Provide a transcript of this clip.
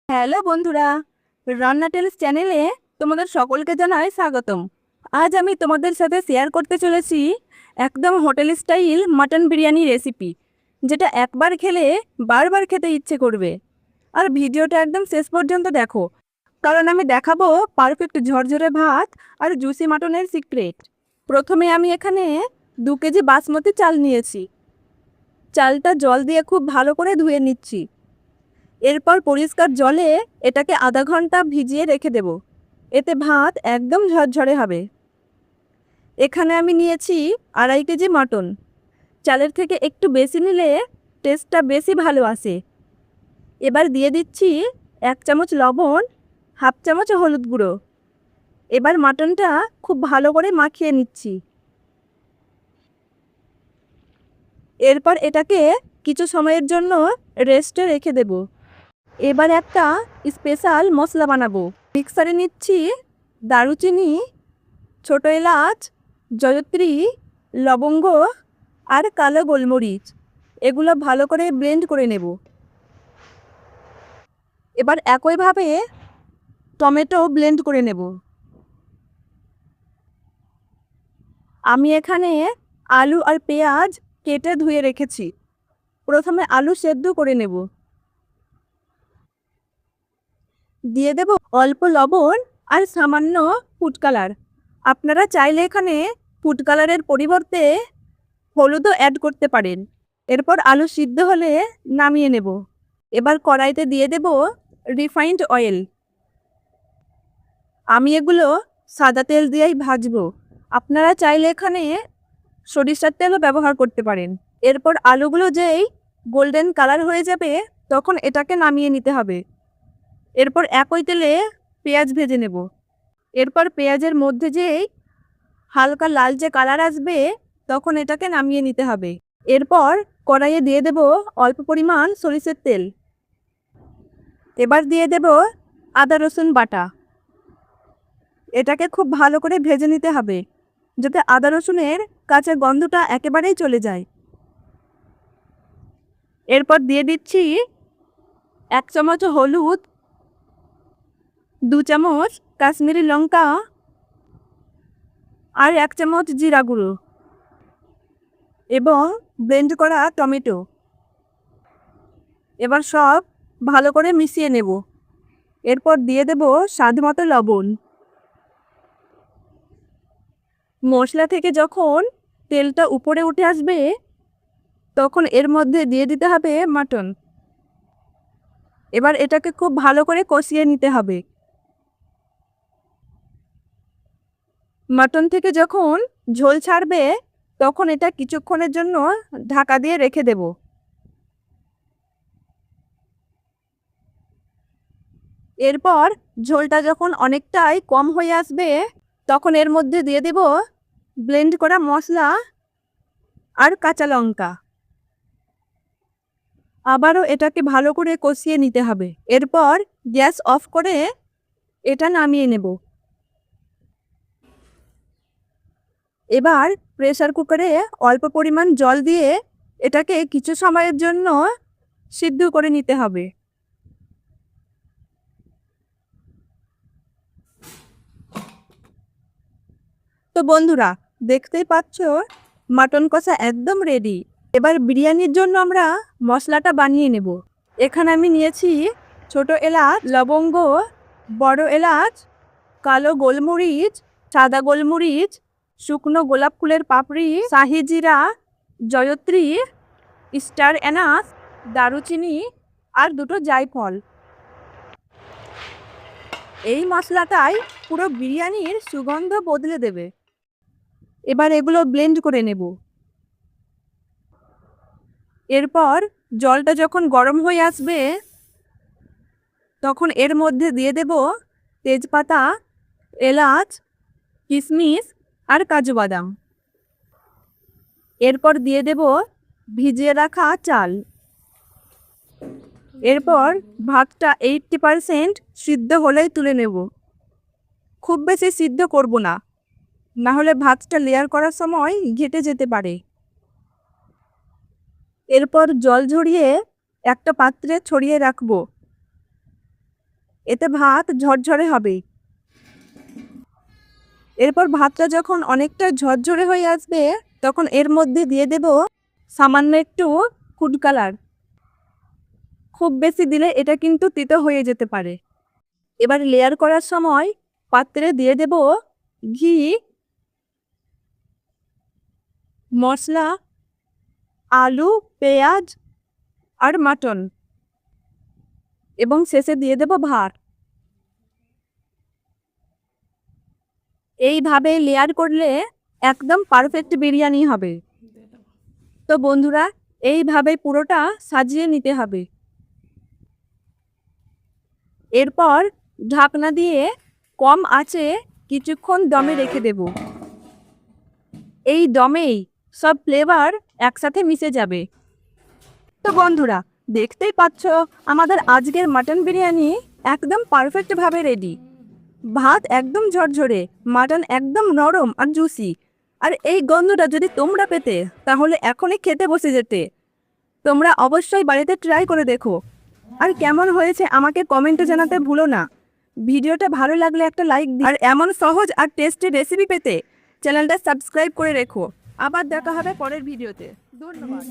Hello বন্ধুরা, রান্না tales চ্যানেলে তোমাদের সকলকে জানাই স্বাগতম। আজ আমি তোমাদের সাথে শেয়ার করতে চলেছি একদম hotel style mutton biryani recipe, যেটা একবার খেলে বারবার খেতে ইচ্ছে করবে। আর ভিডিওটা একদম শেষ পর্যন্ত দেখো, কারণ আমি দেখাবো পারফেক্ট ঝরঝরে ভাত আর জুসি মাটনের সিক্রেট। প্রথমে আমি এখানে 2 কেজি বাসমতি চাল নিয়েছি। চালটা জল দিয়ে খুব ভালো করে ধুয়ে নিচ্ছি। এরপর পরিষ্কার জলে এটাকে আধা ঘন্টা ভিজিয়ে রেখে দেব। এতে ভাত একদম ঝরঝরে হবে। এখানে আমি নিয়েছি 2.5 কেজি মাটন। চালের থেকে একটু বেশি নিলে টেস্টটা বেশি ভালো আসে। এবার দিয়ে দিচ্ছি 1 চামচ লবণ, হাফ চামচ হলুদ গুঁড়ো। এবার মাটনটা খুব ভালো করে মাখিয়ে নিচ্ছি। এরপর এটাকে কিছু সময়ের জন্য রেস্টে রেখে দেব। এবার একটা স্পেশাল মশলা বানাবো। মিক্সারে নিচ্ছি দারুচিনি, ছোটো এলাচ, জয়ত্রী, লবঙ্গ আর কালো গোলমরিচ। এগুলো ভালো করে ব্লেন্ড করে নেব। এবার একইভাবে টমেটো ব্লেন্ড করে নেব। আমি এখানে আলু আর পেঁয়াজ কেটে ধুয়ে রেখেছি। প্রথমে আলু সেদ্ধ করে নেব। দিয়ে দেব অল্প লবণ আর সামান্য ফুড কালার। আপনারা চাইলে এখানে ফুড কালারের পরিবর্তে হলুদও অ্যাড করতে পারেন। এরপর আলু সিদ্ধ হলে নামিয়ে নেব। এবার কড়াইতে দিয়ে দেব রিফাইন্ড অয়েল। আমি এগুলো সাদা তেল দিয়েই ভাজবো। আপনারা চাইলে এখানে সরিষার তেলও ব্যবহার করতে পারেন। এরপর আলুগুলো যেই গোল্ডেন কালার হয়ে যাবে তখন এটাকে নামিয়ে নিতে হবে। এরপর একই তেলে পেঁয়াজ ভেজে নেব। এরপর পেঁয়াজের মধ্যে যেই হালকা লালচে কালার আসবে তখন এটাকে নামিয়ে নিতে হবে। এরপর কড়াইয়ে দিয়ে দেব অল্প পরিমাণ সরিষার তেল। এবার দিয়ে দেব আদা রসুন বাটা। এটাকে খুব ভালো করে ভেজে নিতে হবে, যাতে আদা রসুনের কাঁচা গন্ধটা একেবারেই চলে যায়। এরপর দিয়ে দিচ্ছি 1 চামচ হলুদ, 2 চামচ কাশ্মীরি লঙ্কা আর 1 চামচ জিরা গুঁড়ো এবং ব্লেন্ড করা টমেটো। এবার সব ভালো করে মিশিয়ে নেব। এরপর দিয়ে দেব স্বাদমতো লবণ। মশলা থেকে যখন তেলটা উপরে উঠে আসবে তখন এর মধ্যে দিয়ে দিতে হবে মাটন। এবার এটাকে খুব ভালো করে কষিয়ে নিতে হবে। মাটন থেকে যখন ঝোল ছাড়বে তখন এটা কিছুক্ষণের জন্য ঢাকা দিয়ে রেখে দেব। এরপর ঝোলটা যখন অনেকটাই কম হয়ে আসবে তখন এর মধ্যে দিয়ে দেব ব্লেন্ড করা মশলা আর কাঁচা লঙ্কা। আবারও এটাকে ভালো করে কষিয়ে নিতে হবে। এরপর গ্যাস অফ করে এটা নামিয়ে নেব। এবার প্রেসার কুকারে অল্প পরিমাণ জল দিয়ে এটাকে কিছু সময়ের জন্য সিদ্ধ করে নিতে হবে। তো বন্ধুরা, দেখতেই পাচ্ছ মাটন কষা একদম রেডি। এবার বিরিয়ানির জন্য আমরা মশলাটা বানিয়ে নেব। এখানে আমি নিয়েছি ছোট এলাচ, লবঙ্গ, বড় এলাচ, কালো গোলমরিচ, সাদা গোলমরিচ, শুকনো গোলাপ ফুলের পাপড়ি, শাহি জিরা, জয়ত্রী, স্টার এনাস, দারুচিনি আর 2টো জায়ফল। এই মশলাটাই পুরো বিরিয়ানির সুগন্ধ বদলে দেবে। এবার এগুলো ব্লেন্ড করে নেব। এরপর জলটা যখন গরম হয়ে আসবে তখন এর মধ্যে দিয়ে দেব তেজপাতা, এলাচ, কিশমিশ আর কাজু বাদাম। এরপর দিয়ে দেব ভিজিয়ে রাখা চাল। এরপর ভাতটা 80% সিদ্ধ হলেই তুলে নেব। খুব বেশি সিদ্ধ করব না, না হলে ভাতটা লেয়ার করার সময় ঘেটে যেতে পারে। এরপর জল ঝরিয়ে একটা পাত্রে ছড়িয়ে রাখব। এতে ভাত ঝরঝরে হবে। এরপর ভাতটা যখন অনেকটা ঝরঝরে হয়ে আসবে তখন এর মধ্যে দিয়ে দেব সামান্য একটু ফুড কালার। খুব বেশি দিলে এটা কিন্তু তিতো হয়ে যেতে পারে। এবার লেয়ার করার সময় পাত্রে দিয়ে দেব ঘি, মশলা, আলু, পেঁয়াজ আর মাটন এবং শেষে দিয়ে দেব ভাত। এইভাবে লেয়ার করলে একদম পারফেক্ট বিরিয়ানি হবে। তো বন্ধুরা, এইভাবে পুরোটা সাজিয়ে নিতে হবে। এরপর ঢাকনা দিয়ে কম আঁচে কিছুক্ষণ দমে রেখে দেব। এই দমেই সব ফ্লেভার একসাথে মিশে যাবে। তো বন্ধুরা, দেখতেই পাচ্ছ আমাদের আজকের মাটন বিরিয়ানি একদম পারফেক্টভাবে রেডি। ভাত একদম ঝরঝরে, মাটন একদম নরম আর জুসি। আর এই গন্ধটা যদি তোমরা পেতে তাহলে এখনই খেতে বসে যেতে। তোমরা অবশ্যই বাড়িতে ট্রাই করে দেখো। আর কেমন হয়েছে আমাকে কমেন্টে জানাতে ভুলো না। ভিডিওটা ভালো লাগলে একটা লাইক দিও। আর এমন সহজ আর টেস্টি রেসিপি পেতে চ্যানেলটা সাবস্ক্রাইব করে রেখো। আবার দেখা হবে পরের ভিডিওতে। ধন্যবাদ।